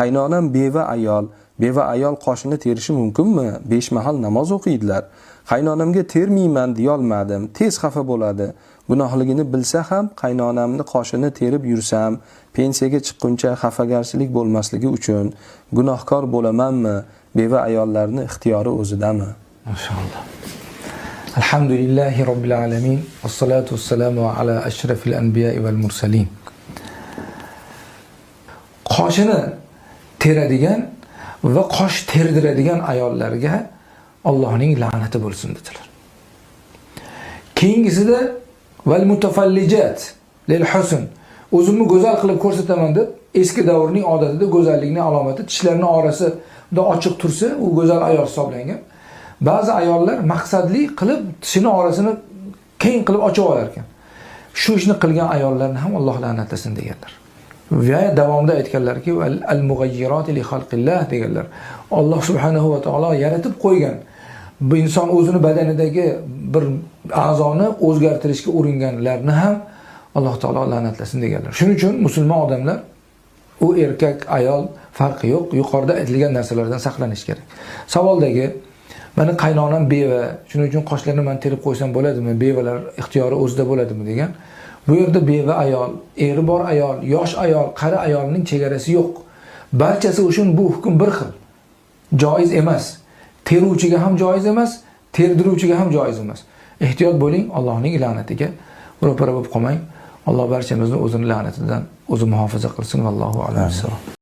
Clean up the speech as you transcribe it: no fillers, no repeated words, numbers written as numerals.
Qaynonam beva ayol qoshini terishi mumkinmi? 5 mahal namoz o'qiydilar. Qaynonamga termayman deyolmadim, tez xafa bo'ladi. Gunohligini bilsa ham qaynonamni qoshini terib yursam, pensiyaga chiqquncha xafagarchilik bo'lmasligi uchun gunohkor bo'lamanmi? Beva ayollarning ixtiyori o'zidami? Maşallah. Elhamdülillahi Rabbil alamin. Vessalatu vesselamu ala ashrafil anbiya vel mursalin. Qoshini teradigan va qosh terdiradigan ayollarga Allohning la'nati bo'lsin dedilar. Keyingisida val mutafallijat lil husn. O'zimni go'zal qilib ko'rsataman deb eski davrning odatida go'zallikning alomati tishlarning orasida ochiq tursa, u go'zal ayol hisoblangan. Ba'zi ayollar maqsadli qilib tishini orasini keng qilib ochib olar ekan. Shu ishni qilgan ayollarni ham Alloh la'natlasin deganlar. Va davomida aytganlarki, al-mughayyirat li xalqillah deganlar. Alloh subhanahu va taolo yaratib qo'ygan bu inson o'zini badanidagi bir a'zoni o'zgartirishga uringanlarni ham Alloh taolo la'natlasin deganlar. Shuning uchun musulmon odamlar u erkak, ayol farqi yo'q, yuqorida aytilgan narsalardan saqlanish kerak. Savoldagi meni qaynonam beva, shuning uchun qoshlarini men terib qo'ysam bo'ladimi? Bevalar ixtiyori o'zida bo'ladimi degan. Bu yerda beva ayol, eri bor ayol, yosh ayol, qari ayolning chegarasi yo'q. Barchasi uchun bu hukm bir xil. Joiz emas. Teruvchiga ham joiz emas, terdiruvchiga ham joiz emas. Ehtiyot bo'ling, Allohning la'natiga ro'para bo'lib qolmang. Alloh barchamizni o'zining la'natidan o'zi muhofaza qilsin. Vallohu a'lam.